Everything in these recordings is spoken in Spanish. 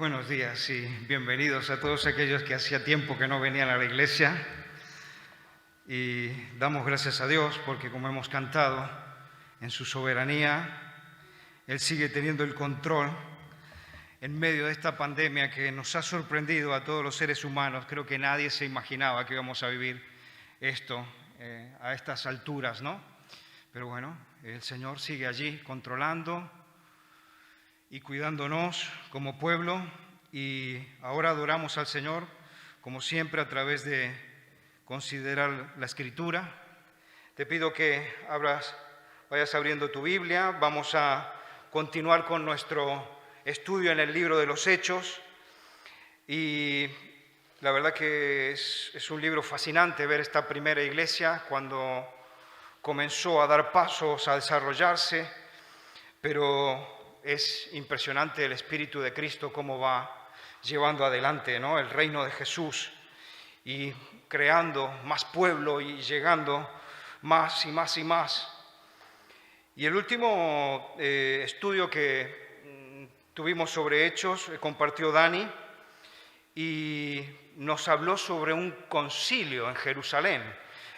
Buenos días y bienvenidos a todos aquellos que hacía tiempo que no venían a la iglesia. Y damos gracias a Dios porque, como hemos cantado, en su soberanía, Él sigue teniendo el control en medio de esta pandemia que nos ha sorprendido a todos los seres humanos. Creo que nadie se imaginaba que íbamos a vivir esto a estas alturas, ¿no? Pero bueno, el Señor sigue allí controlando y cuidándonos como pueblo, y ahora adoramos al Señor, como siempre, a través de considerar la Escritura. Te pido que vayas abriendo tu Biblia. Vamos a continuar con nuestro estudio en el libro de los Hechos, y la verdad que es un libro fascinante ver esta primera iglesia cuando comenzó a dar pasos, a desarrollarse, pero es impresionante el Espíritu de Cristo cómo va llevando adelante, ¿no?, el reino de Jesús y creando más pueblo y llegando más y más y más. Y el último estudio que tuvimos sobre Hechos compartió Dani y nos habló sobre un concilio en Jerusalén.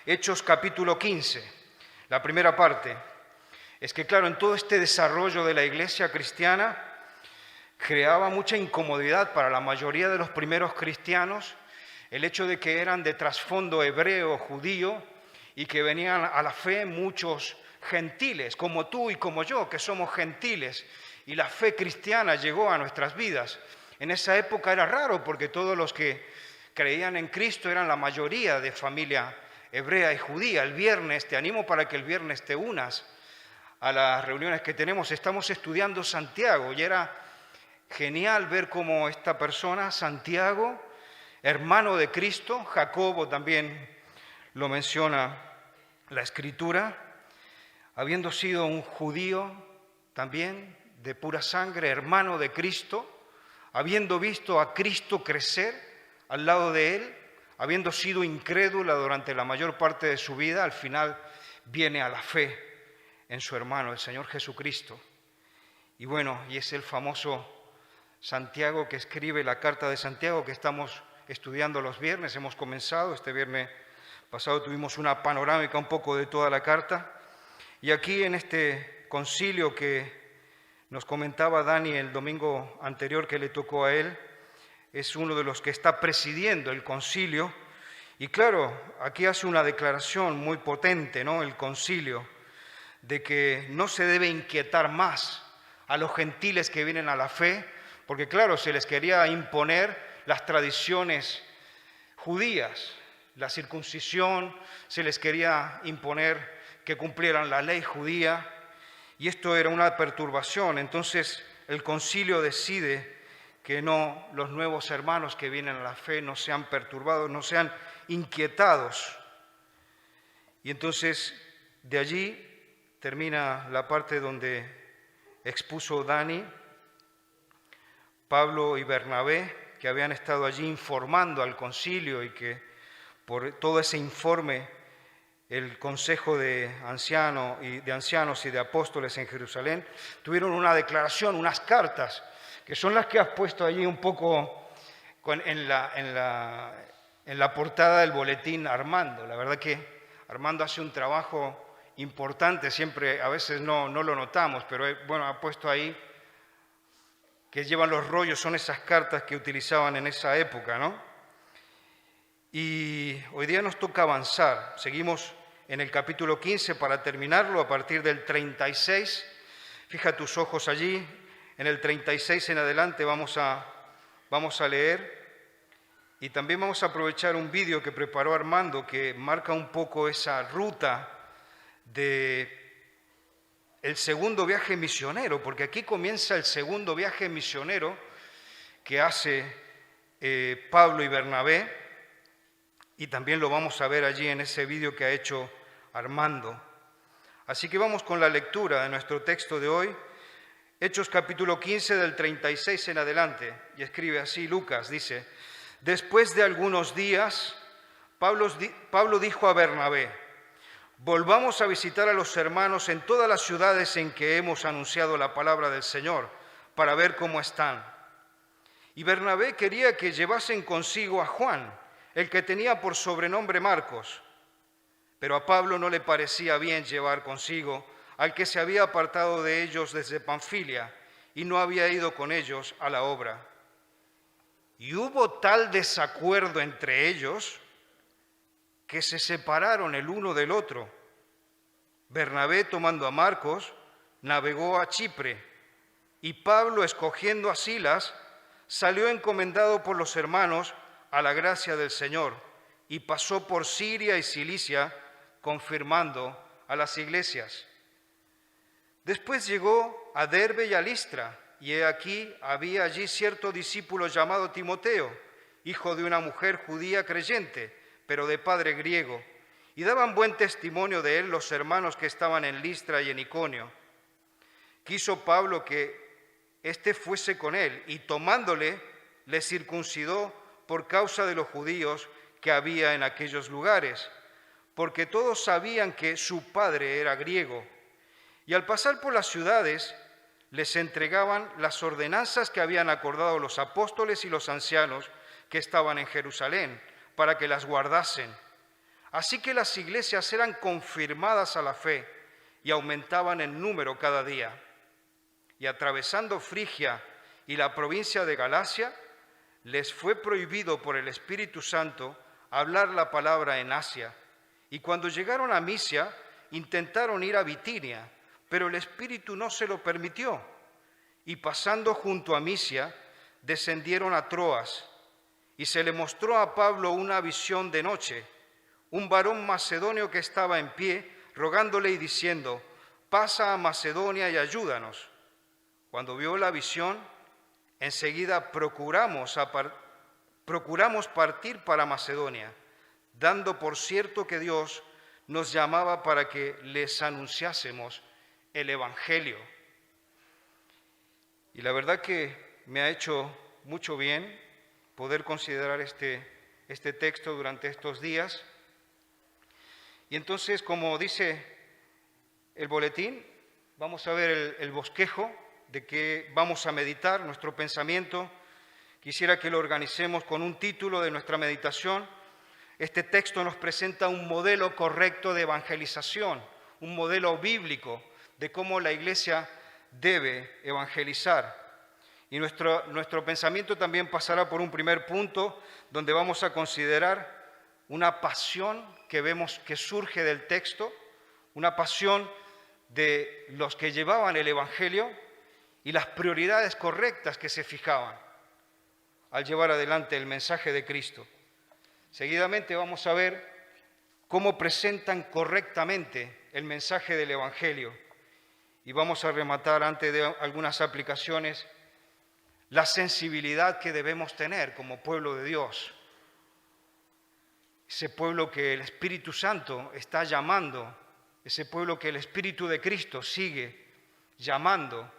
Hechos capítulo 15, la primera parte. Es que, claro, en todo este desarrollo de la iglesia cristiana creaba mucha incomodidad para la mayoría de los primeros cristianos el hecho de que eran de trasfondo hebreo, judío, y que venían a la fe muchos gentiles, como tú y como yo, que somos gentiles, y la fe cristiana llegó a nuestras vidas. En esa época era raro porque todos los que creían en Cristo eran la mayoría de familia hebrea y judía. El viernes, te animo para que el viernes te unas a las reuniones que tenemos. Estamos estudiando Santiago y era genial ver cómo esta persona, Santiago, hermano de Cristo, Jacobo también lo menciona la Escritura, habiendo sido un judío también de pura sangre, hermano de Cristo, habiendo visto a Cristo crecer al lado de él, habiendo sido incrédula durante la mayor parte de su vida, al final viene a la fe en su hermano, el Señor Jesucristo. Y bueno, y es el famoso Santiago que escribe la carta de Santiago que estamos estudiando los viernes. Hemos comenzado, este viernes pasado tuvimos una panorámica un poco de toda la carta. Y aquí en este concilio que nos comentaba Dani el domingo anterior que le tocó a él, es uno de los que está presidiendo el concilio. Y claro, aquí hace una declaración muy potente, ¿no?, el concilio, de que no se debe inquietar más a los gentiles que vienen a la fe, porque claro, se les quería imponer las tradiciones judías, la circuncisión, se les quería imponer que cumplieran la ley judía, y esto era una perturbación. Entonces el concilio decide que no, los nuevos hermanos que vienen a la fe no sean perturbados, no sean inquietados. Y entonces de allí termina la parte donde expuso Dani. Pablo y Bernabé, que habían estado allí informando al concilio y que por todo ese informe el consejo de ancianos y de apóstoles en Jerusalén tuvieron una declaración, unas cartas, que son las que has puesto allí un poco en la portada del boletín, Armando. La verdad que Armando hace un trabajo importante, siempre, a veces no lo notamos, pero bueno, ha puesto ahí que llevan los rollos, son esas cartas que utilizaban en esa época, ¿no? Y hoy día nos toca avanzar. Seguimos en el capítulo 15 para terminarlo a partir del 36. Fija tus ojos allí, en el 36 en adelante vamos a leer, y también vamos a aprovechar un vídeo que preparó Armando que marca un poco esa ruta de el segundo viaje misionero, porque aquí comienza el segundo viaje misionero que hace Pablo y Bernabé, y también lo vamos a ver allí en ese vídeo que ha hecho Armando. Así que vamos con la lectura de nuestro texto de hoy, Hechos capítulo 15 del 36 en adelante, y escribe así Lucas, dice: después de algunos días, Pablo dijo a Bernabé: volvamos a visitar a los hermanos en todas las ciudades en que hemos anunciado la palabra del Señor, para ver cómo están. Y Bernabé quería que llevasen consigo a Juan, el que tenía por sobrenombre Marcos. Pero a Pablo no le parecía bien llevar consigo al que se había apartado de ellos desde Panfilia y no había ido con ellos a la obra. Y hubo tal desacuerdo entre ellos que se separaron el uno del otro. Bernabé, tomando a Marcos, navegó a Chipre, y Pablo, escogiendo a Silas, salió encomendado por los hermanos a la gracia del Señor, y pasó por Siria y Cilicia, confirmando a las iglesias. Después llegó a Derbe y a Listra, y he aquí había allí cierto discípulo llamado Timoteo, hijo de una mujer judía creyente, pero de padre griego, y daban buen testimonio de él los hermanos que estaban en Listra y en Iconio. Quiso Pablo que éste fuese con él, y tomándole, le circuncidó por causa de los judíos que había en aquellos lugares, porque todos sabían que su padre era griego. Y al pasar por las ciudades, les entregaban las ordenanzas que habían acordado los apóstoles y los ancianos que estaban en Jerusalén, para que las guardasen. Así que las iglesias eran confirmadas a la fe y aumentaban en número cada día. Y atravesando Frigia y la provincia de Galacia, les fue prohibido por el Espíritu Santo hablar la palabra en Asia. Y cuando llegaron a Misia, intentaron ir a Bitinia, pero el Espíritu no se lo permitió. Y pasando junto a Misia, descendieron a Troas, y se le mostró a Pablo una visión de noche, un varón macedonio que estaba en pie, rogándole y diciendo: pasa a Macedonia y ayúdanos. Cuando vio la visión, enseguida procuramos partir para Macedonia, dando por cierto que Dios nos llamaba para que les anunciásemos el Evangelio. Y la verdad que me ha hecho mucho bien poder considerar este texto durante estos días. Y entonces, como dice el boletín, vamos a ver el bosquejo de que vamos a meditar, nuestro pensamiento. Quisiera que lo organicemos con un título de nuestra meditación. Este texto nos presenta un modelo correcto de evangelización, un modelo bíblico de cómo la iglesia debe evangelizar. Y nuestro pensamiento también pasará por un primer punto donde vamos a considerar una pasión que vemos que surge del texto, una pasión de los que llevaban el Evangelio y las prioridades correctas que se fijaban al llevar adelante el mensaje de Cristo. Seguidamente vamos a ver cómo presentan correctamente el mensaje del Evangelio y vamos a rematar, antes de algunas aplicaciones, la sensibilidad que debemos tener como pueblo de Dios. Ese pueblo que el Espíritu Santo está llamando, ese pueblo que el Espíritu de Cristo sigue llamando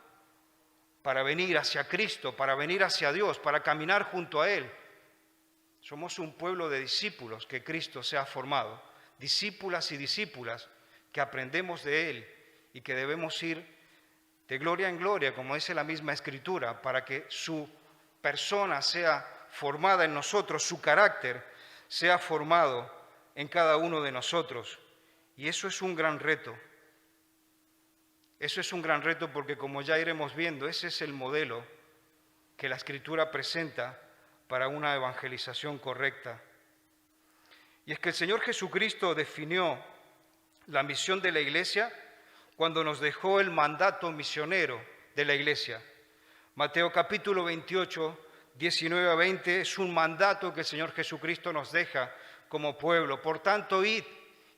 para venir hacia Cristo, para venir hacia Dios, para caminar junto a Él. Somos un pueblo de discípulos que Cristo se ha formado, discípulas y discípulas que aprendemos de Él y que debemos ir de gloria en gloria, como dice la misma Escritura, para que su persona sea formada en nosotros, su carácter sea formado en cada uno de nosotros. Y eso es un gran reto. Eso es un gran reto porque, como ya iremos viendo, ese es el modelo que la Escritura presenta para una evangelización correcta. Y es que el Señor Jesucristo definió la misión de la Iglesia cuando nos dejó el mandato misionero de la Iglesia. Mateo capítulo 28, 19 a 20 es un mandato que el Señor Jesucristo nos deja como pueblo. Por tanto, id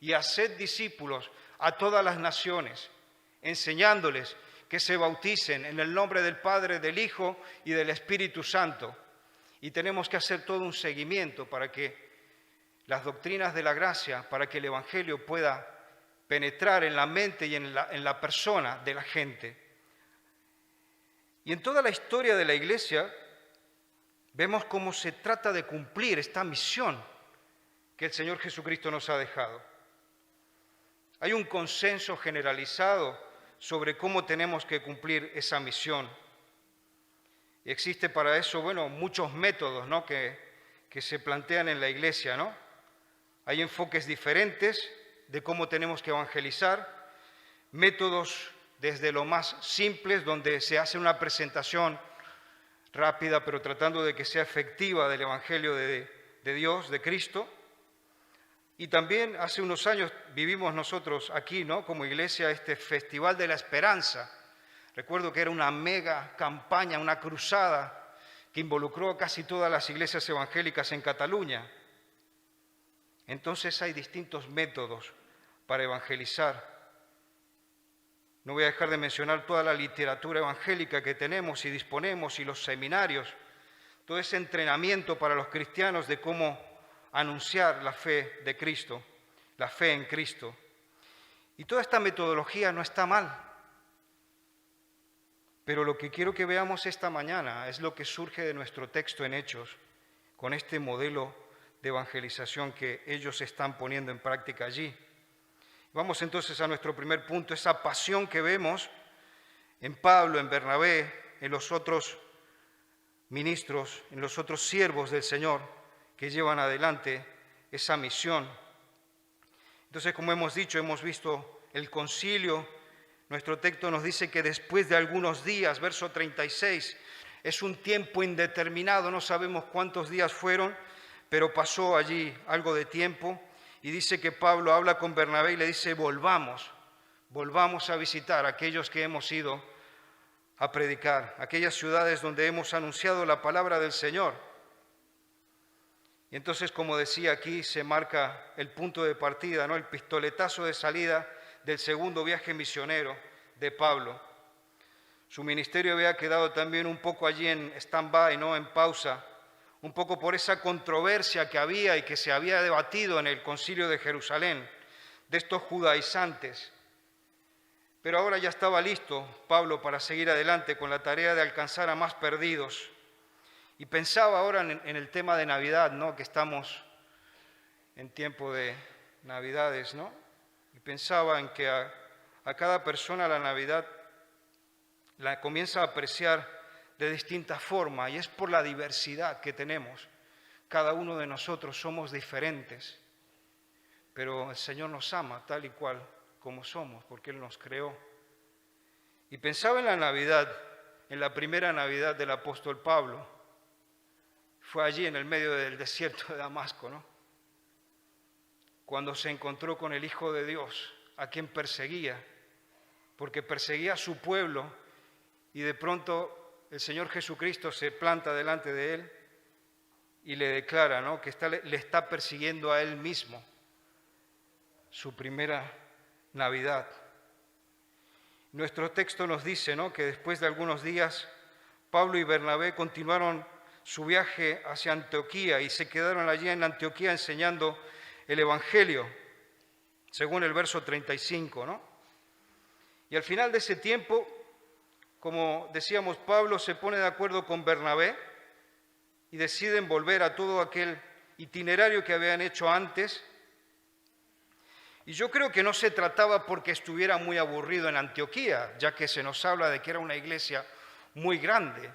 y haced discípulos a todas las naciones, enseñándoles que se bauticen en el nombre del Padre, del Hijo y del Espíritu Santo. Y tenemos que hacer todo un seguimiento para que las doctrinas de la gracia, para que el Evangelio pueda penetrar en la mente y en la persona de la gente. Y en toda la historia de la Iglesia vemos cómo se trata de cumplir esta misión que el Señor Jesucristo nos ha dejado. Hay un consenso generalizado sobre cómo tenemos que cumplir esa misión. Y existe para eso, bueno, muchos métodos, ¿no?, que se plantean en la iglesia, ¿no? Hay enfoques diferentes de cómo tenemos que evangelizar, métodos desde lo más simples, donde se hace una presentación rápida, pero tratando de que sea efectiva del Evangelio de Dios, de Cristo. Y también hace unos años vivimos nosotros aquí, ¿no?, como iglesia, este Festival de la Esperanza. Recuerdo que era una mega campaña, una cruzada que involucró a casi todas las iglesias evangélicas en Cataluña. Entonces hay distintos métodos para evangelizar. No voy a dejar de mencionar toda la literatura evangélica que tenemos y disponemos y los seminarios, todo ese entrenamiento para los cristianos de cómo anunciar la fe de Cristo, la fe en Cristo. Y toda esta metodología no está mal, pero lo que quiero que veamos esta mañana es lo que surge de nuestro texto en Hechos, con este modelo de evangelización que ellos están poniendo en práctica allí. Vamos entonces a nuestro primer punto, esa pasión que vemos en Pablo, en Bernabé, en los otros ministros, en los otros siervos del Señor que llevan adelante esa misión. Entonces, como hemos dicho, hemos visto el concilio. Nuestro texto nos dice que después de algunos días, verso 36, es un tiempo indeterminado, no sabemos cuántos días fueron, pero pasó allí algo de tiempo. Y dice que Pablo habla con Bernabé y le dice, volvamos a visitar a aquellos que hemos ido a predicar, aquellas ciudades donde hemos anunciado la palabra del Señor. Y entonces, como decía aquí, se marca el punto de partida, ¿no?, el pistoletazo de salida del segundo viaje misionero de Pablo. Su ministerio había quedado también un poco allí en stand-by, ¿no?, en pausa, un poco por esa controversia que había y que se había debatido en el concilio de Jerusalén, de estos judaizantes. Pero ahora ya estaba listo Pablo para seguir adelante con la tarea de alcanzar a más perdidos. Y pensaba ahora en el tema de Navidad, ¿no?, que estamos en tiempo de Navidades, ¿no? Y pensaba en que a cada persona la Navidad la comienza a apreciar de distinta forma, y es por la diversidad que tenemos. Cada uno de nosotros somos diferentes, pero el Señor nos ama tal y cual como somos, porque Él nos creó. Y pensaba en la Navidad, en la primera Navidad del apóstol Pablo. Fue allí en el medio del desierto de Damasco, ¿no?, cuando se encontró con el Hijo de Dios, a quien perseguía, porque perseguía a su pueblo, y de pronto el Señor Jesucristo se planta delante de él y le declara, ¿no?, que le está persiguiendo a él mismo, su primera Navidad. Nuestro texto nos dice, ¿no?, que después de algunos días Pablo y Bernabé continuaron su viaje hacia Antioquía y se quedaron allí en Antioquía enseñando el Evangelio, según el verso 35, ¿no? Y al final de ese tiempo, como decíamos, Pablo se pone de acuerdo con Bernabé y deciden volver a todo aquel itinerario que habían hecho antes. Y yo creo que no se trataba porque estuviera muy aburrido en Antioquía, ya que se nos habla de que era una iglesia muy grande.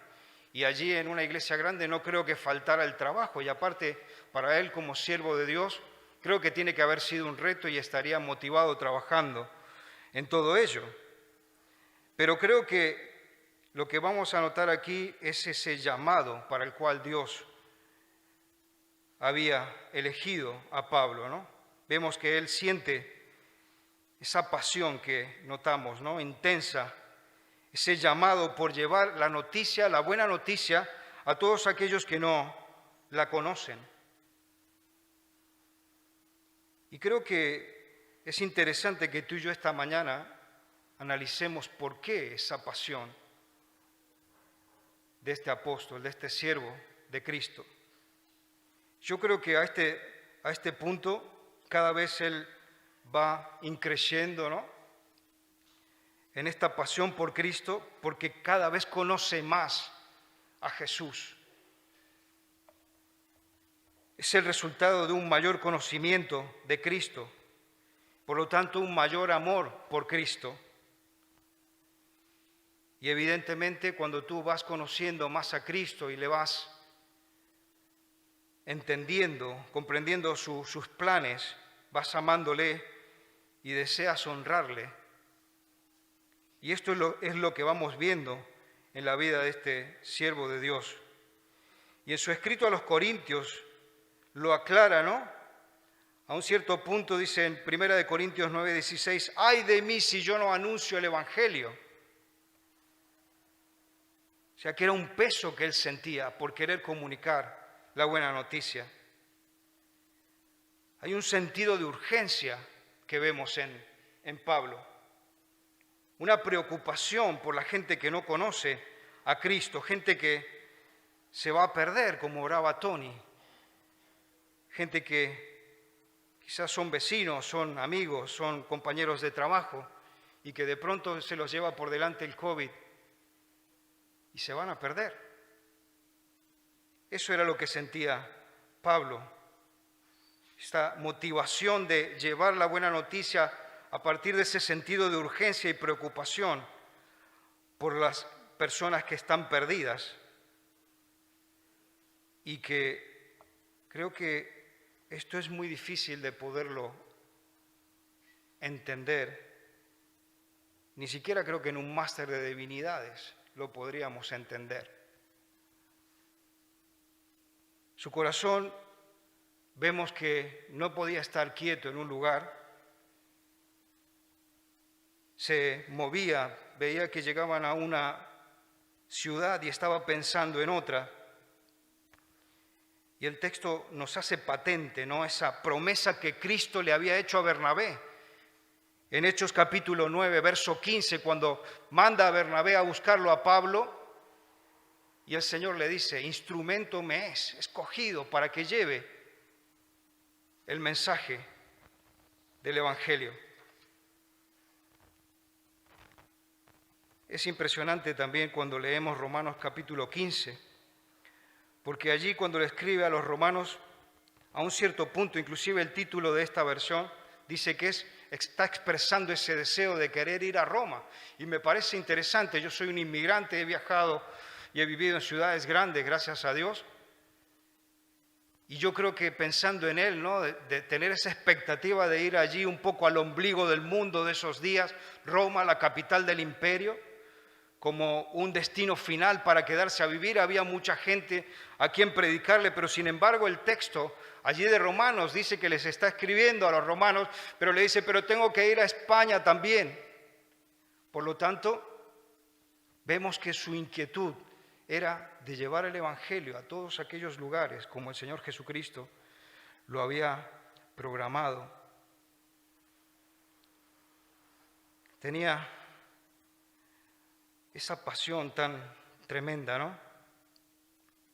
Y allí en una iglesia grande no creo que faltara el trabajo. Y aparte, para él como siervo de Dios, creo que tiene que haber sido un reto y estaría motivado trabajando en todo ello. Pero creo que lo que vamos a notar aquí es ese llamado para el cual Dios había elegido a Pablo, ¿no? Vemos que él siente esa pasión que notamos, ¿no?, intensa, ese llamado por llevar la noticia, la buena noticia, a todos aquellos que no la conocen. Y creo que es interesante que tú y yo esta mañana analicemos por qué esa pasión de este apóstol, de este siervo de Cristo. Yo creo que a este punto cada vez él va increciendo, ¿no?, en esta pasión por Cristo, porque cada vez conoce más a Jesús. Es el resultado de un mayor conocimiento de Cristo, por lo tanto un mayor amor por Cristo. Y evidentemente cuando tú vas conociendo más a Cristo y le vas entendiendo, comprendiendo sus planes, vas amándole y deseas honrarle. Y esto es lo que vamos viendo en la vida de este siervo de Dios. Y en su escrito a los Corintios lo aclara, ¿no? A un cierto punto dice en 1 Corintios 9:16, ¡ay de mí si yo no anuncio el Evangelio! O sea, que era un peso que él sentía por querer comunicar la buena noticia. Hay un sentido de urgencia que vemos en Pablo. Una preocupación por la gente que no conoce a Cristo, gente que se va a perder, como oraba Tony. Gente que quizás son vecinos, son amigos, son compañeros de trabajo y que de pronto se los lleva por delante el COVID y se van a perder. Eso era lo que sentía Pablo. Esta motivación de llevar la buena noticia a partir de ese sentido de urgencia y preocupación por las personas que están perdidas. Y que creo que esto es muy difícil de poderlo entender. Ni siquiera creo que en un máster de divinidades lo podríamos entender. Su corazón, vemos que no podía estar quieto en un lugar, se movía, veía que llegaban a una ciudad y estaba pensando en otra. Y el texto nos hace patente, ¿no?, esa promesa que Cristo le había hecho a Bernabé. En Hechos capítulo 9, verso 15, cuando manda a Bernabé a buscarlo a Pablo, y el Señor le dice, instrumento me es escogido para que lleve el mensaje del Evangelio. Es impresionante también cuando leemos Romanos capítulo 15, porque allí cuando le escribe a los romanos, a un cierto punto, inclusive el título de esta versión, dice que está expresando ese deseo de querer ir a Roma. Y me parece interesante, yo soy un inmigrante, he viajado y he vivido en ciudades grandes, gracias a Dios. Y yo creo que pensando en él, ¿no?, de tener esa expectativa de ir allí un poco al ombligo del mundo de esos días, Roma, la capital del imperio, como un destino final para quedarse a vivir. Había mucha gente a quien predicarle, pero sin embargo el texto allí de Romanos dice que les está escribiendo a los romanos, pero le dice, pero tengo que ir a España también. Por lo tanto, vemos que su inquietud era de llevar el Evangelio a todos aquellos lugares, como el Señor Jesucristo lo había programado. Tenía esa pasión tan tremenda, ¿no?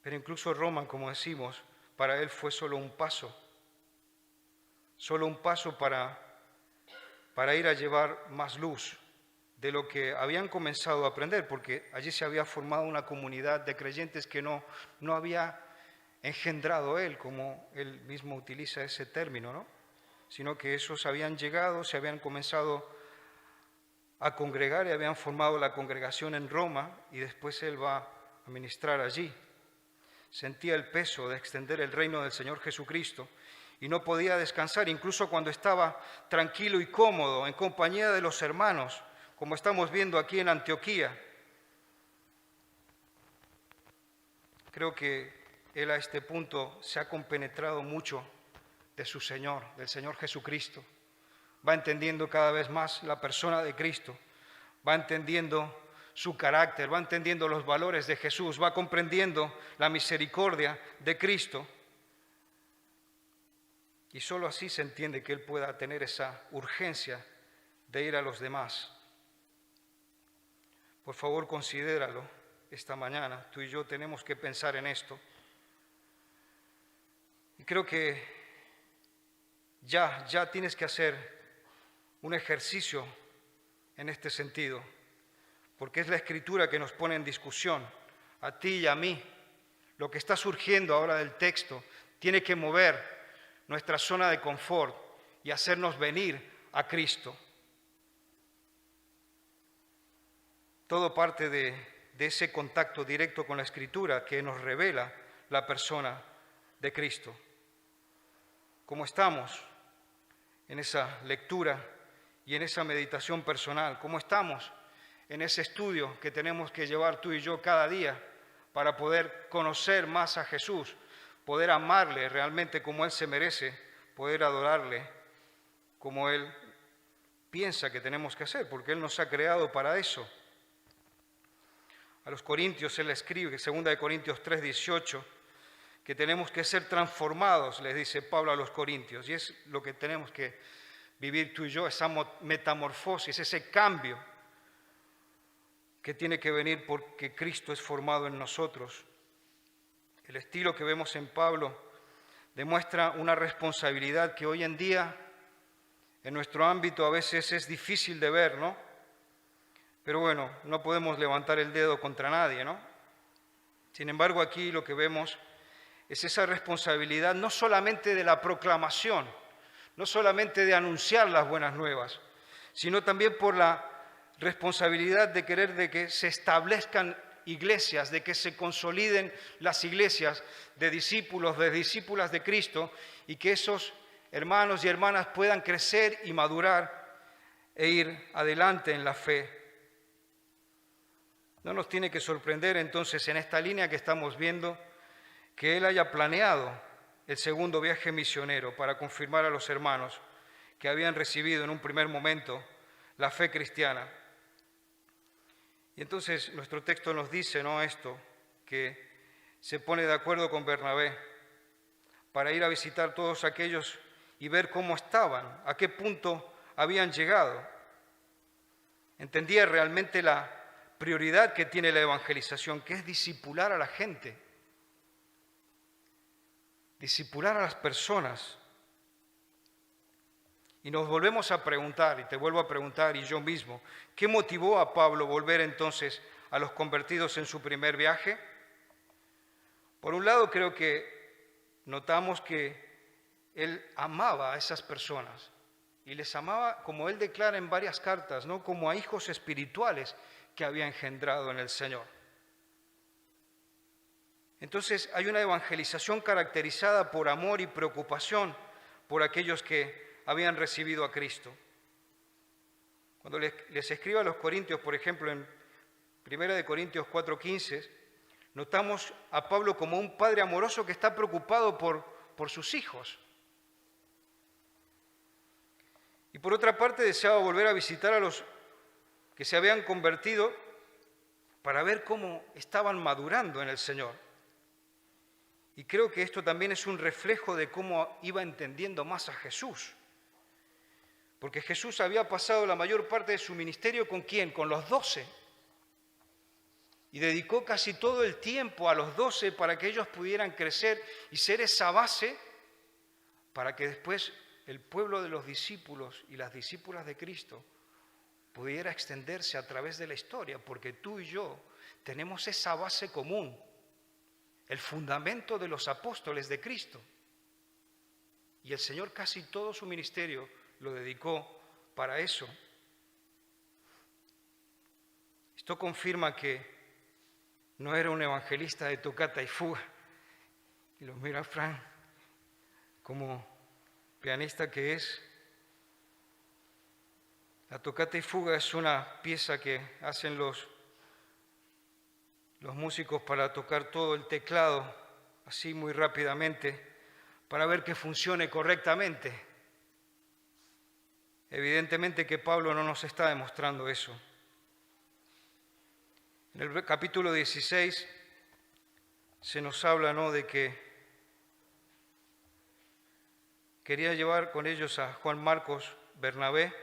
Pero incluso Roma, como decimos, para él fue solo un paso para ir a llevar más luz de lo que habían comenzado a aprender, porque allí se había formado una comunidad de creyentes que no había engendrado él, como él mismo utiliza ese término, ¿no?, sino que esos habían llegado, se habían comenzado a congregar y habían formado la congregación en Roma, y después él va a ministrar allí. Sentía el peso de extender el reino del Señor Jesucristo y no podía descansar, incluso cuando estaba tranquilo y cómodo en compañía de los hermanos, como estamos viendo aquí en Antioquía. Creo que él a este punto se ha compenetrado mucho de su Señor, del Señor Jesucristo. Va entendiendo cada vez más la persona de Cristo, va entendiendo su carácter, va entendiendo los valores de Jesús, va comprendiendo la misericordia de Cristo. Y solo así se entiende que él pueda tener esa urgencia de ir a los demás. Por favor, considéralo esta mañana. Tú y yo tenemos que pensar en esto. Y creo que ya tienes que hacer un ejercicio en este sentido, porque es la Escritura que nos pone en discusión, a ti y a mí. Lo que está surgiendo ahora del texto tiene que mover nuestra zona de confort y hacernos venir a Cristo. todo parte de ese contacto directo con la Escritura que nos revela la persona de Cristo. ¿Cómo estamos en esa lectura y en esa meditación personal? ¿Cómo estamos en ese estudio que tenemos que llevar tú y yo cada día para poder conocer más a Jesús, poder amarle realmente como Él se merece, poder adorarle como Él piensa que tenemos que hacer, porque Él nos ha creado para eso? A los Corintios Él escribe, 2 Corintios 3:18, que tenemos que ser transformados, les dice Pablo a los Corintios, y es lo que tenemos que vivir tú y yo, esa metamorfosis, ese cambio que tiene que venir porque Cristo es formado en nosotros. El estilo que vemos en Pablo demuestra una responsabilidad que hoy en día en nuestro ámbito a veces es difícil de ver, ¿no? Pero bueno, no podemos levantar el dedo contra nadie, ¿no? Sin embargo, aquí lo que vemos es esa responsabilidad no solamente de la proclamación, no solamente de anunciar las buenas nuevas, sino también por la responsabilidad de querer de que se establezcan iglesias, de que se consoliden las iglesias de discípulos, de discípulas de Cristo, y que esos hermanos y hermanas puedan crecer y madurar e ir adelante en la fe. No nos tiene que sorprender entonces en esta línea que estamos viendo que Él haya planeado el segundo viaje misionero para confirmar a los hermanos que habían recibido en un primer momento la fe cristiana. Y entonces nuestro texto nos dice, ¿no?, esto, que se pone de acuerdo con Bernabé para ir a visitar todos aquellos y ver cómo estaban, a qué punto habían llegado. Entendía realmente la prioridad que tiene la evangelización, que es discipular a la gente, discipular a las personas. Y nos volvemos a preguntar, y te vuelvo a preguntar, y yo mismo, ¿qué motivó a Pablo volver entonces a los convertidos en su primer viaje? Por un lado, creo que notamos que él amaba a esas personas, y les amaba, como él declara en varias cartas, ¿no?, como a hijos espirituales que había engendrado en el Señor. Entonces hay una evangelización caracterizada por amor y preocupación por aquellos que habían recibido a Cristo. Cuando les escribo a los Corintios, por ejemplo, en 1 Corintios 4:15, notamos a Pablo como un padre amoroso que está preocupado por sus hijos. Y por otra parte deseaba volver a visitar a los que se habían convertido para ver cómo estaban madurando en el Señor. Y creo que esto también es un reflejo de cómo iba entendiendo más a Jesús. Porque Jesús había pasado la mayor parte de su ministerio ¿con quién? Con los 12. Y dedicó casi todo el tiempo a los 12 para que ellos pudieran crecer y ser esa base para que después el pueblo de los discípulos y las discípulas de Cristo pudiera extenderse a través de la historia, porque tú y yo tenemos esa base común, el fundamento de los apóstoles de Cristo. Y el Señor casi todo su ministerio lo dedicó para eso. Esto confirma que no era un evangelista de tocata y fuga. Y lo mira Frank como pianista que es. La tocata y fuga es una pieza que hacen los músicos para tocar todo el teclado así muy rápidamente para ver que funcione correctamente. Evidentemente que Pablo no nos está demostrando eso. En el capítulo 16 se nos habla, ¿no?, de que quería llevar con ellos a Juan Marcos, Bernabé,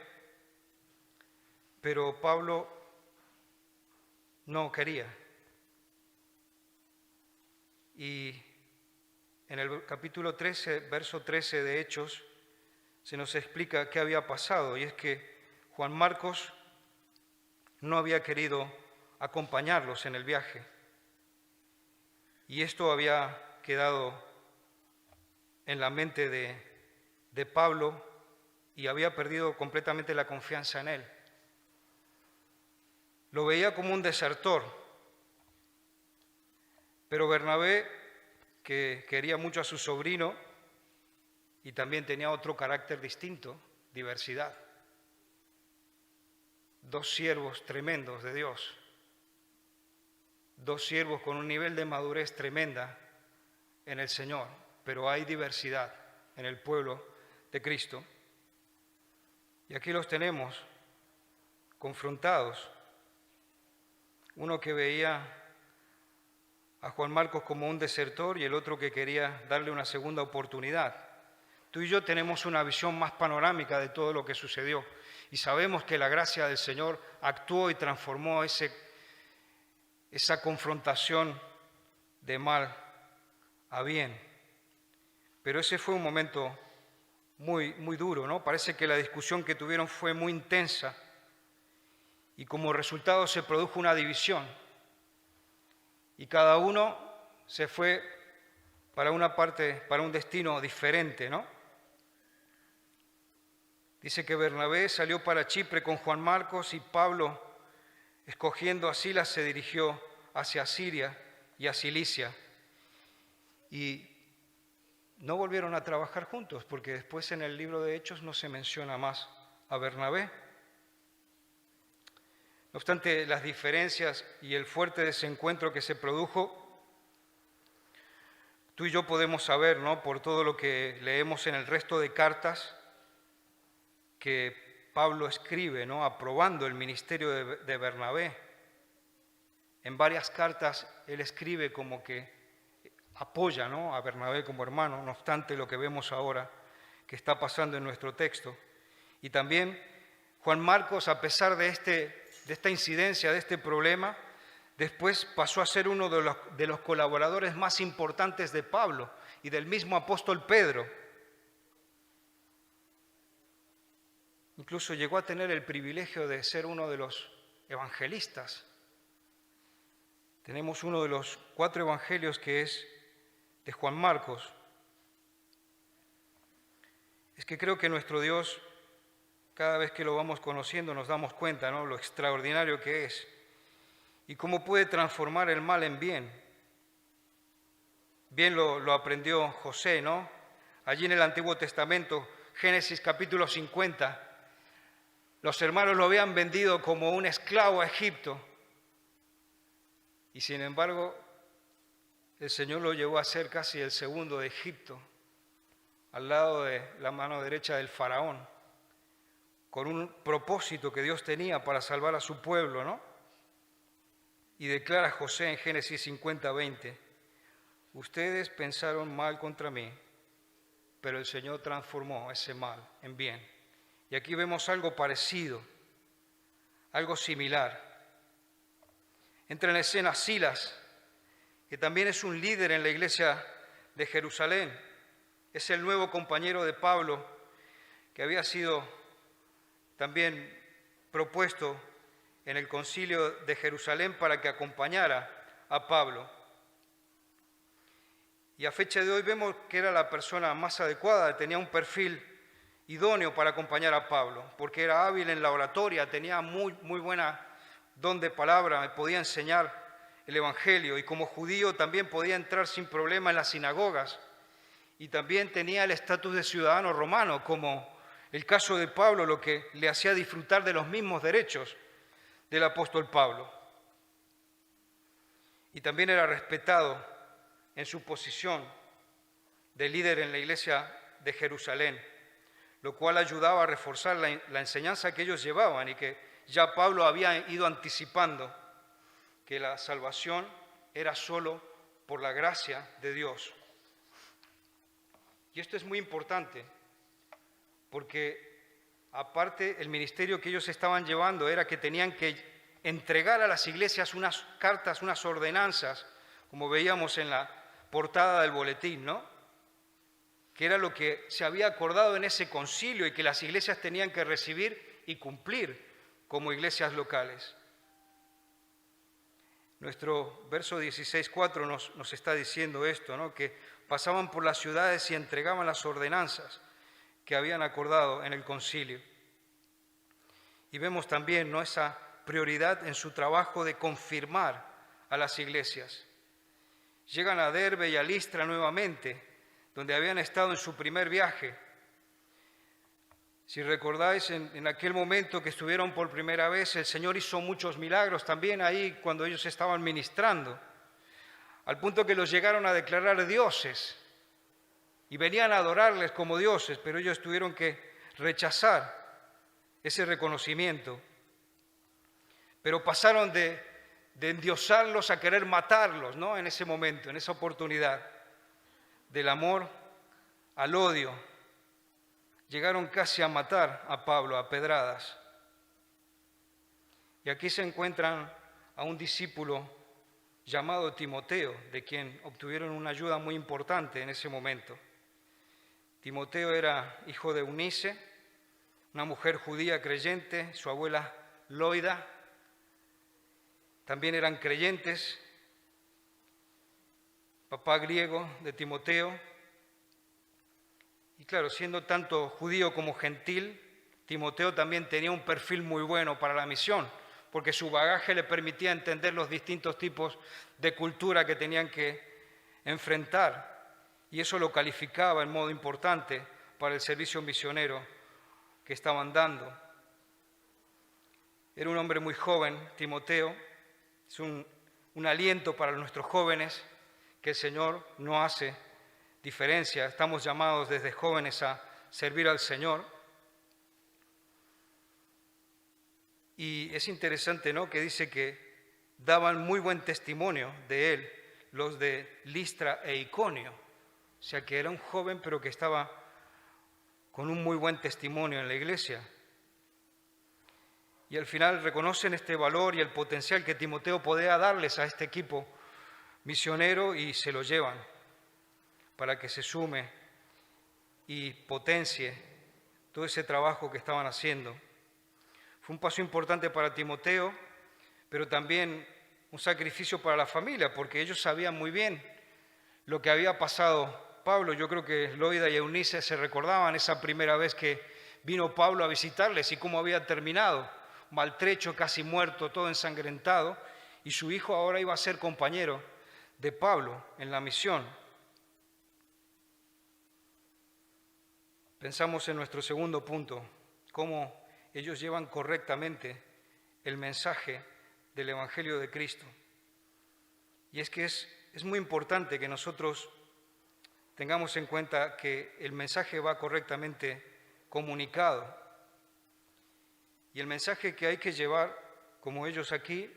pero Pablo no quería. Y en el capítulo 13, verso 13 de Hechos, se nos explica qué había pasado, y es que Juan Marcos no había querido acompañarlos en el viaje. Y esto había quedado en la mente de Pablo y había perdido completamente la confianza en él. lo veía como un desertor, pero Bernabé, que quería mucho a su sobrino y también tenía otro carácter distinto, diversidad. Dos siervos tremendos de Dios, dos siervos con un nivel de madurez tremenda en el Señor, pero hay diversidad en el pueblo de Cristo. Y aquí los tenemos confrontados. Uno que veía a Juan Marcos como un desertor y el otro que quería darle una segunda oportunidad. Tú y yo tenemos una visión más panorámica de todo lo que sucedió y sabemos que la gracia del Señor actuó y transformó esa confrontación de mal a bien. Pero ese fue un momento muy, muy duro, ¿no? Parece que la discusión que tuvieron fue muy intensa y como resultado se produjo una división y cada uno se fue para una parte, para un destino diferente, ¿no? Dice que Bernabé salió para Chipre con Juan Marcos y Pablo, escogiendo a Silas, se dirigió hacia Siria y a Cilicia. Y no volvieron a trabajar juntos, porque después en el libro de Hechos no se menciona más a Bernabé. No obstante las diferencias y el fuerte desencuentro que se produjo, tú y yo podemos saber, ¿no?, por todo lo que leemos en el resto de cartas, que Pablo escribe, ¿no?, aprobando el ministerio de Bernabé. En varias cartas él escribe como que apoya, ¿no?, a Bernabé como hermano, no obstante lo que vemos ahora que está pasando en nuestro texto. Y también Juan Marcos, a pesar de esta incidencia, de este problema, después pasó a ser uno de los colaboradores más importantes de Pablo y del mismo apóstol Pedro. Incluso llegó a tener el privilegio de ser uno de los evangelistas. Tenemos uno de los 4 evangelios que es de Juan Marcos. Es que creo que nuestro Dios, cada vez que lo vamos conociendo, nos damos cuenta, ¿no?, lo extraordinario que es y cómo puede transformar el mal en bien. Bien lo aprendió José, ¿no? Allí en el Antiguo Testamento, Génesis capítulo 50, los hermanos lo habían vendido como un esclavo a Egipto y sin embargo el Señor lo llevó a ser casi el segundo de Egipto, al lado de la mano derecha del faraón, con un propósito que Dios tenía para salvar a su pueblo, ¿no? Y declara José en Génesis 50, 20, ustedes pensaron mal contra mí, pero el Señor transformó ese mal en bien. Y aquí vemos algo parecido, algo similar. Entra en escena Silas, que también es un líder en la iglesia de Jerusalén. Es el nuevo compañero de Pablo, que había sido también propuesto en el concilio de Jerusalén para que acompañara a Pablo. Y a fecha de hoy vemos que era la persona más adecuada, tenía un perfil idóneo para acompañar a Pablo, porque era hábil en la oratoria, tenía muy buena don de palabra, podía enseñar el Evangelio y como judío también podía entrar sin problema en las sinagogas y también tenía el estatus de ciudadano romano, como el caso de Pablo, lo que le hacía disfrutar de los mismos derechos del apóstol Pablo. Y también era respetado en su posición de líder en la iglesia de Jerusalén, lo cual ayudaba a reforzar la enseñanza que ellos llevaban y que ya Pablo había ido anticipando, que la salvación era solo por la gracia de Dios. Y esto es muy importante, porque aparte el ministerio que ellos estaban llevando era que tenían que entregar a las iglesias unas cartas, unas ordenanzas, como veíamos en la portada del boletín, ¿no?, que era lo que se había acordado en ese concilio y que las iglesias tenían que recibir y cumplir como iglesias locales. Nuestro verso 16:4 nos está diciendo esto, ¿no?, que pasaban por las ciudades y entregaban las ordenanzas que habían acordado en el concilio. Y vemos también, ¿no?, esa prioridad en su trabajo de confirmar a las iglesias. Llegan a Derbe y a Listra nuevamente, donde habían estado en su primer viaje. Si recordáis, en aquel momento que estuvieron por primera vez, el Señor hizo muchos milagros también ahí cuando ellos estaban ministrando, al punto que los llegaron a declarar dioses y venían a adorarles como dioses, pero ellos tuvieron que rechazar ese reconocimiento. Pero pasaron de endiosarlos a querer matarlos, ¿no? En ese momento, en esa oportunidad, del amor al odio. Llegaron casi a matar a Pablo a pedradas. Y aquí se encuentran a un discípulo llamado Timoteo, de quien obtuvieron una ayuda muy importante en ese momento. Timoteo era hijo de Eunice, una mujer judía creyente, su abuela Loida. También eran creyentes, papá griego de Timoteo. Y claro, siendo tanto judío como gentil, Timoteo también tenía un perfil muy bueno para la misión, porque su bagaje le permitía entender los distintos tipos de cultura que tenían que enfrentar, y eso lo calificaba en modo importante para el servicio misionero que estaban dando. Era un hombre muy joven, Timoteo. Es un aliento para nuestros jóvenes que el Señor no hace diferencia. Estamos llamados desde jóvenes a servir al Señor. Y es interesante, ¿no?, que dice que daban muy buen testimonio de él los de Listra e Iconio. O sea que era un joven pero que estaba con un muy buen testimonio en la iglesia. Y al final reconocen este valor y el potencial que Timoteo podía darles a este equipo misionero y se lo llevan para que se sume y potencie todo ese trabajo que estaban haciendo. Fue un paso importante para Timoteo, pero también un sacrificio para la familia, porque ellos sabían muy bien lo que había pasado Pablo. Yo creo que Loida y Eunice se recordaban esa primera vez que vino Pablo a visitarles y cómo había terminado, maltrecho, casi muerto, todo ensangrentado, y su hijo ahora iba a ser compañero de Pablo en la misión. Pensamos en nuestro segundo punto, cómo ellos llevan correctamente el mensaje del Evangelio de Cristo. Y es que es muy importante que nosotros tengamos en cuenta que el mensaje va correctamente comunicado. Y el mensaje que hay que llevar, como ellos aquí,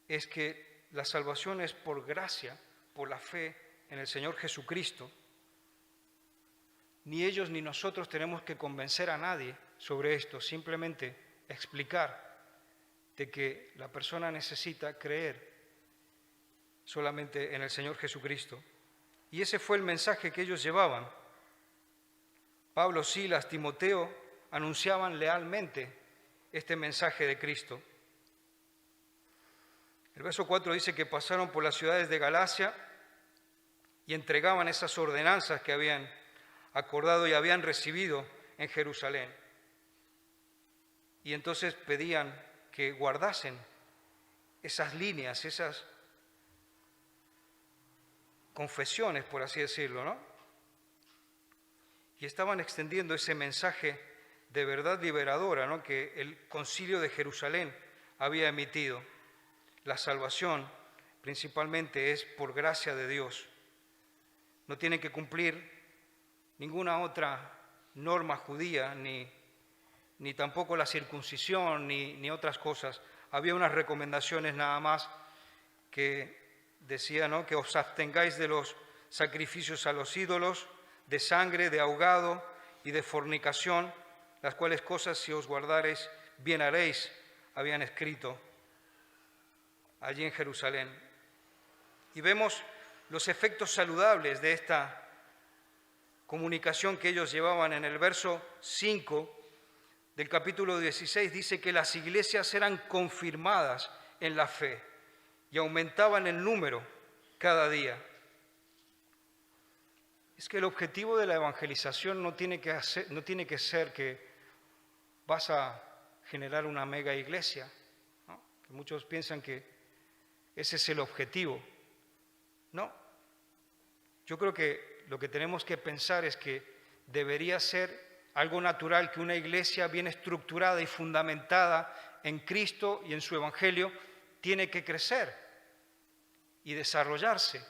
es que la salvación es por gracia, por la fe en el Señor Jesucristo. Ni ellos ni nosotros tenemos que convencer a nadie sobre esto, simplemente explicar de que la persona necesita creer solamente en el Señor Jesucristo. Y ese fue el mensaje que ellos llevaban. Pablo, Silas, Timoteo anunciaban lealmente este mensaje de Cristo. El verso 4 dice que pasaron por las ciudades de Galacia y entregaban esas ordenanzas que habían acordado y habían recibido en Jerusalén. Y entonces pedían que guardasen esas líneas, esas confesiones, por así decirlo, ¿no? Y estaban extendiendo ese mensaje de verdad liberadora, ¿no?, que el Concilio de Jerusalén había emitido. La salvación principalmente es por gracia de Dios. No tienen que cumplir ninguna otra norma judía, ni tampoco la circuncisión, ni otras cosas. Había unas recomendaciones nada más que decía, ¿no?, que os abstengáis de los sacrificios a los ídolos, de sangre, de ahogado y de fornicación, las cuales cosas si os guardareis bien haréis, habían escrito allí en Jerusalén. Y vemos los efectos saludables de esta comunicación que ellos llevaban. En el verso 5 del capítulo 16 dice que las iglesias eran confirmadas en la fe y aumentaban en número cada día. Es que el objetivo de la evangelización no tiene que ser que vas a generar una mega iglesia, ¿no? Que muchos piensan que ese es el objetivo. No. Yo creo que lo que tenemos que pensar es que debería ser algo natural que una iglesia bien estructurada y fundamentada en Cristo y en su Evangelio tiene que crecer y desarrollarse.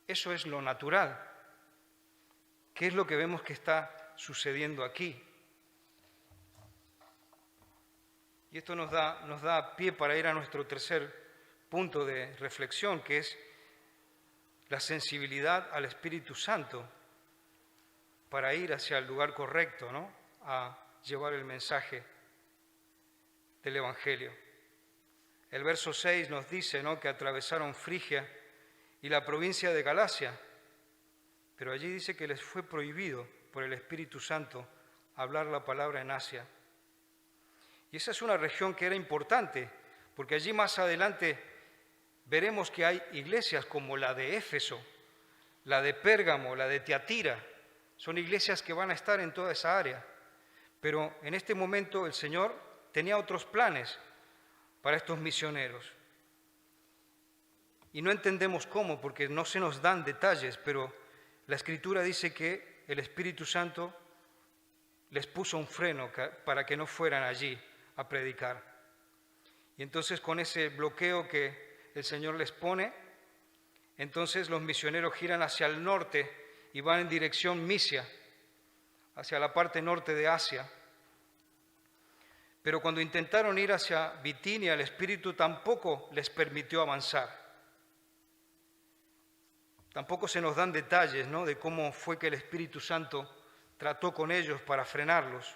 Eso es lo natural. ¿Qué es lo que vemos que está sucediendo aquí? Y esto nos da pie para ir a nuestro tercer punto de reflexión, que es la sensibilidad al Espíritu Santo para ir hacia el lugar correcto, ¿no? A llevar el mensaje del Evangelio. El verso 6 nos dice, ¿no?, que atravesaron Frigia y la provincia de Galacia, pero allí dice que les fue prohibido por el Espíritu Santo hablar la palabra en Asia. Y esa es una región que era importante, porque allí más adelante veremos que hay iglesias como la de Éfeso, la de Pérgamo, la de Tiatira. Son iglesias que van a estar en toda esa área. Pero en este momento el Señor tenía otros planes para estos misioneros. Y no entendemos cómo, porque no se nos dan detalles, pero la Escritura dice que el Espíritu Santo les puso un freno para que no fueran allí a predicar. Y entonces con ese bloqueo que el Señor les pone, entonces los misioneros giran hacia el norte y van en dirección Misia, hacia la parte norte de Asia. Pero cuando intentaron ir hacia Bitinia, el Espíritu tampoco les permitió avanzar. Tampoco se nos dan detalles, ¿no?, de cómo fue que el Espíritu Santo trató con ellos para frenarlos.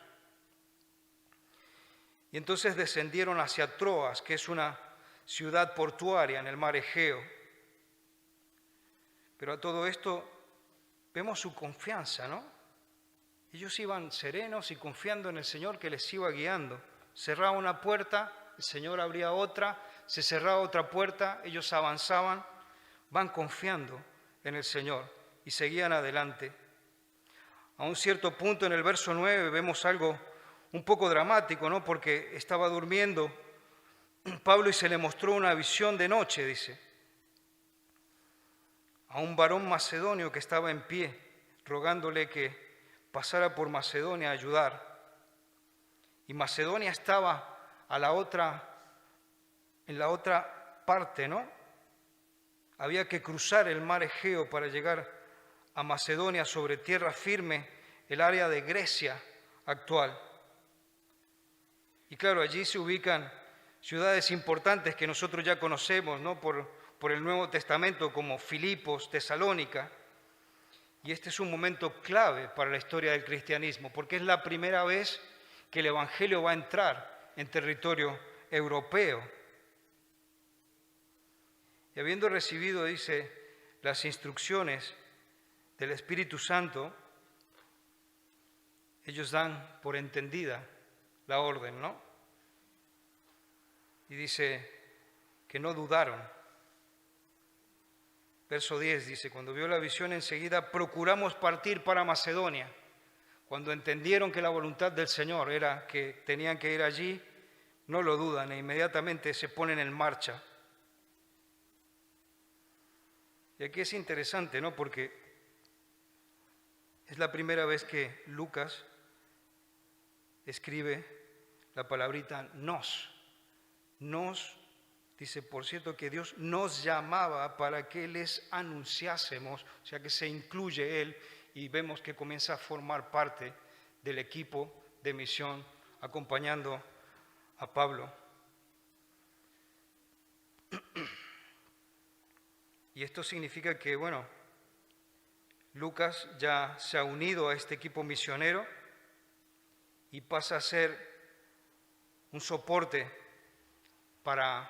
Y entonces descendieron hacia Troas, que es una ciudad portuaria en el mar Egeo. Pero a todo esto vemos su confianza, ¿no? Ellos iban serenos y confiando en el Señor que les iba guiando. Cerraba una puerta, el Señor abría otra, se cerraba otra puerta, ellos avanzaban, van confiando en el Señor y seguían adelante. A un cierto punto en el verso 9 vemos algo un poco dramático, ¿no? Porque estaba durmiendo Pablo y se le mostró una visión de noche, dice, a un varón macedonio que estaba en pie, rogándole que pasara por Macedonia a ayudar. Y Macedonia estaba en la otra parte, ¿no? Había que cruzar el mar Egeo para llegar a Macedonia sobre tierra firme, el área de Grecia actual. Y claro, allí se ubican ciudades importantes que nosotros ya conocemos, ¿no?, por el Nuevo Testamento, como Filipos, Tesalónica. Y este es un momento clave para la historia del cristianismo, porque es la primera vez que el Evangelio va a entrar en territorio europeo. Y habiendo recibido, dice, las instrucciones del Espíritu Santo, ellos dan por entendida la orden, ¿no? Y dice que no dudaron. Verso 10 dice, cuando vio la visión enseguida procuramos partir para Macedonia. Cuando entendieron que la voluntad del Señor era que tenían que ir allí, no lo dudan e inmediatamente se ponen en marcha. Y aquí es interesante, ¿no?, porque es la primera vez que Lucas escribe la palabrita nos. Nos, dice, por cierto, que Dios nos llamaba para que les anunciásemos, o sea que se incluye Él y vemos que comienza a formar parte del equipo de misión acompañando a Pablo. Y esto significa que, bueno, Lucas ya se ha unido a este equipo misionero y pasa a ser un soporte para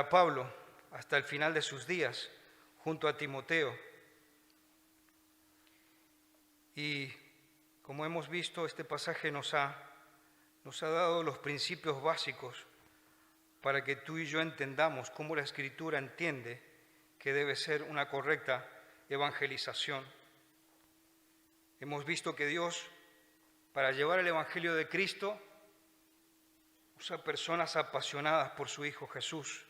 Pablo hasta el final de sus días, junto a Timoteo. Y como hemos visto, este pasaje nos ha dado los principios básicos para que tú y yo entendamos cómo la Escritura entiende que debe ser una correcta evangelización. Hemos visto que Dios, para llevar el Evangelio de Cristo Usa personas apasionadas por su Hijo Jesús.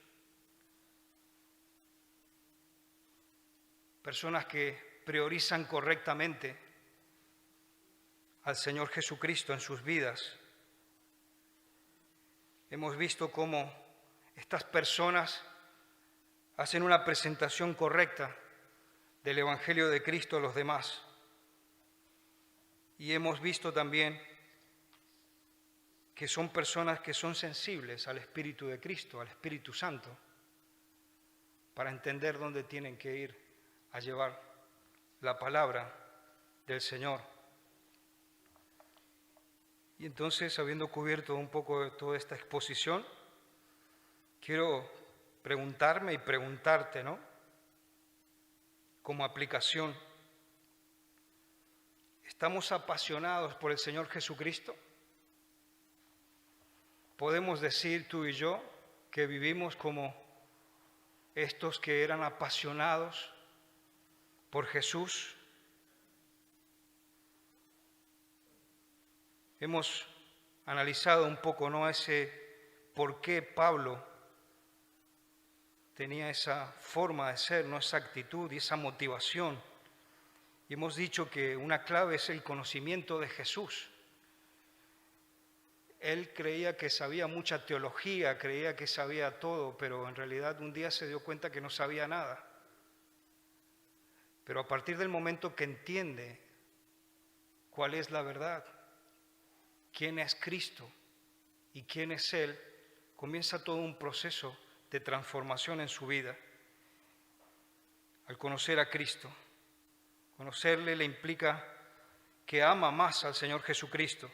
Personas que priorizan correctamente al Señor Jesucristo en sus vidas. Hemos visto cómo estas personas hacen una presentación correcta del Evangelio de Cristo a los demás. Y hemos visto también que son personas que son sensibles al Espíritu de Cristo, al Espíritu Santo, para entender dónde tienen que ir a llevar la palabra del Señor. Y entonces, habiendo cubierto un poco de toda esta exposición, quiero preguntarme y preguntarte, ¿no? Como aplicación, ¿estamos apasionados por el Señor Jesucristo? ¿Podemos decir tú y yo que vivimos como estos que eran apasionados por Jesús? Hemos analizado un poco, ¿no?, ese por qué Pablo tenía esa forma de ser, ¿no?, esa actitud y esa motivación. Y hemos dicho que una clave es el conocimiento de Jesús. Él creía que sabía mucha teología, creía que sabía todo, pero en realidad un día se dio cuenta que no sabía nada. Pero a partir del momento que entiende cuál es la verdad, quién es Cristo y quién es Él, comienza todo un proceso de transformación en su vida. Al conocer a Cristo, conocerle le implica que ama más al Señor Jesucristo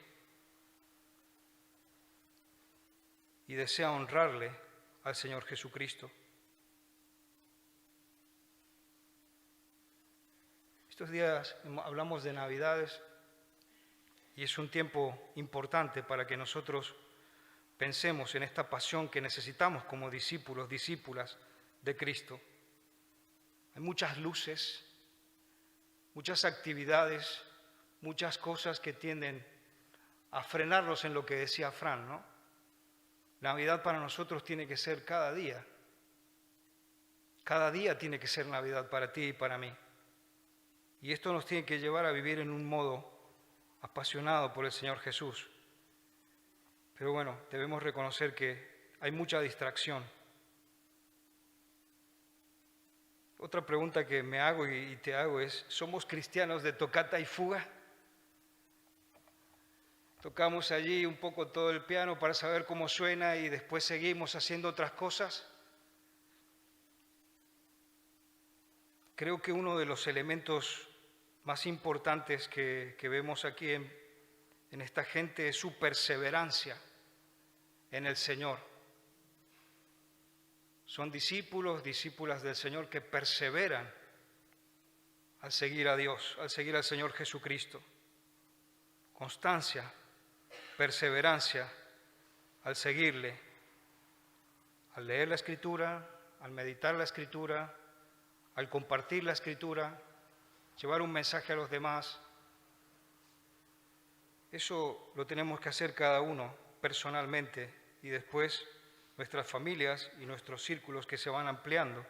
y desea honrarle al Señor Jesucristo. Estos días hablamos de Navidades y es un tiempo importante para que nosotros pensemos en esta pasión que necesitamos como discípulos, discípulas de Cristo. Hay muchas luces, muchas actividades, muchas cosas que tienden a frenarnos en lo que decía Fran, ¿no? Navidad para nosotros tiene que ser cada día. Cada día tiene que ser Navidad para ti y para mí. Y esto nos tiene que llevar a vivir en un modo apasionado por el Señor Jesús. Pero bueno, debemos reconocer que hay mucha distracción. Otra pregunta que me hago y te hago es, ¿somos cristianos de tocata y fuga? Tocamos allí un poco todo el piano para saber cómo suena y después seguimos haciendo otras cosas. Creo que uno de los elementos más importantes que vemos aquí en esta gente es su perseverancia en el Señor. Son discípulos, discípulas del Señor que perseveran al seguir a Dios, al seguir al Señor Jesucristo. Constancia, perseverancia al seguirle, al leer la Escritura, al meditar la Escritura, al compartir la Escritura, llevar un mensaje a los demás. Eso lo tenemos que hacer cada uno personalmente y después nuestras familias y nuestros círculos que se van ampliando.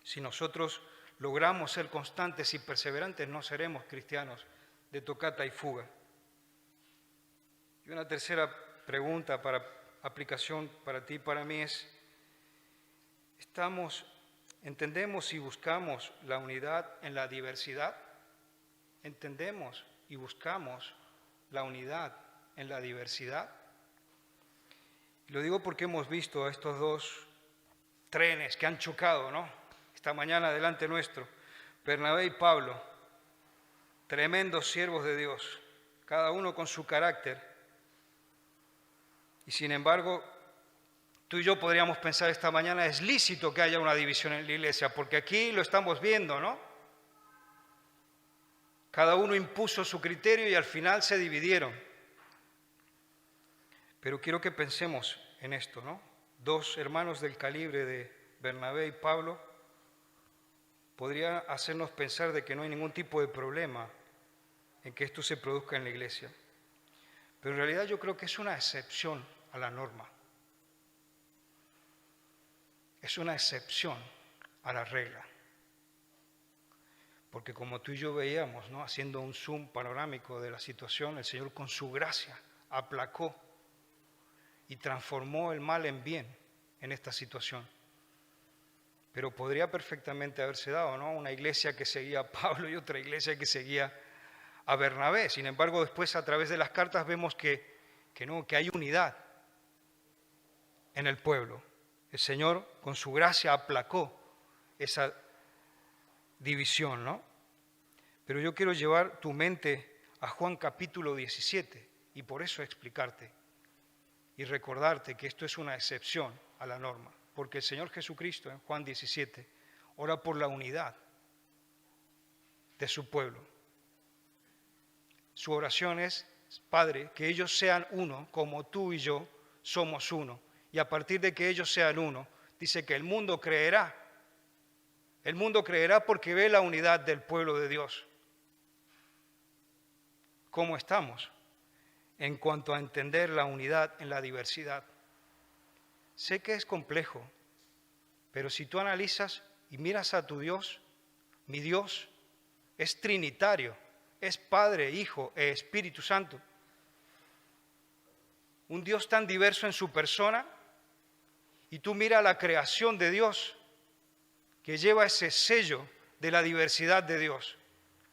Si nosotros logramos ser constantes y perseverantes, no seremos cristianos de tocata y fuga. Y una tercera pregunta para aplicación para ti y para mí es, ¿entendemos y buscamos la unidad en la diversidad? ¿Entendemos y buscamos la unidad en la diversidad? Y lo digo porque hemos visto a estos dos trenes que han chocado, ¿no?, esta mañana delante nuestro, Bernabé y Pablo, tremendos siervos de Dios, cada uno con su carácter. Y sin embargo, tú y yo podríamos pensar esta mañana, es lícito que haya una división en la iglesia, porque aquí lo estamos viendo, ¿no? Cada uno impuso su criterio y al final se dividieron. Pero quiero que pensemos en esto, ¿no? Dos hermanos del calibre de Bernabé y Pablo podría hacernos pensar de que no hay ningún tipo de problema en que esto se produzca en la iglesia. Pero en realidad yo creo que es una excepción a la norma. Es una excepción a la regla. Porque como tú y yo veíamos, ¿no?, haciendo un zoom panorámico de la situación, el Señor con su gracia aplacó y transformó el mal en bien en esta situación. Pero podría perfectamente haberse dado, ¿no?, una iglesia que seguía a Pablo y otra iglesia que seguía a Bernabé. Sin embargo, después a través de las cartas vemos que hay unidad en el pueblo. El Señor con su gracia aplacó esa división, ¿no? Pero yo quiero llevar tu mente a Juan capítulo 17 y por eso explicarte y recordarte que esto es una excepción a la norma, porque el Señor Jesucristo en Juan 17 ora por la unidad de su pueblo. Su oración es: Padre, que ellos sean uno como tú y yo somos uno. Y a partir de que ellos sean uno, dice que el mundo creerá. El mundo creerá porque ve la unidad del pueblo de Dios. ¿Cómo estamos en cuanto a entender la unidad en la diversidad? Sé que es complejo, pero si tú analizas y miras a tu Dios, mi Dios es trinitario, es Padre, Hijo e Espíritu Santo. Un Dios tan diverso en su persona, y tú mira la creación de Dios, que lleva ese sello de la diversidad de Dios.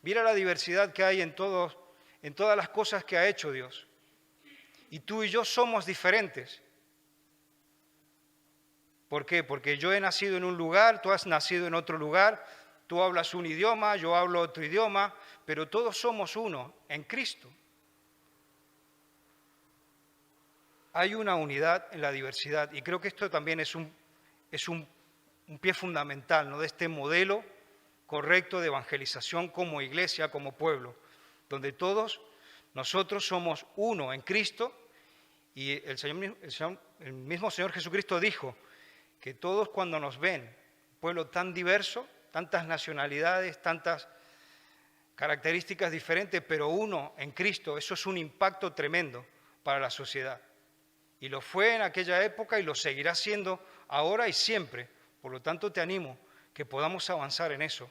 Mira la diversidad que hay en todas las cosas que ha hecho Dios. Y tú y yo somos diferentes. ¿Por qué? Porque yo he nacido en un lugar, tú has nacido en otro lugar, tú hablas un idioma, yo hablo otro idioma, pero todos somos uno en Cristo. Hay una unidad en la diversidad y creo que esto también es un pie fundamental, ¿no?, de este modelo correcto de evangelización como iglesia, como pueblo, donde todos nosotros somos uno en Cristo y el mismo Señor Jesucristo dijo que todos cuando nos ven, un pueblo tan diverso, tantas nacionalidades, tantas características diferentes, pero uno en Cristo, eso es un impacto tremendo para la sociedad. Y lo fue en aquella época y lo seguirá siendo ahora y siempre. Por lo tanto, te animo que podamos avanzar en eso.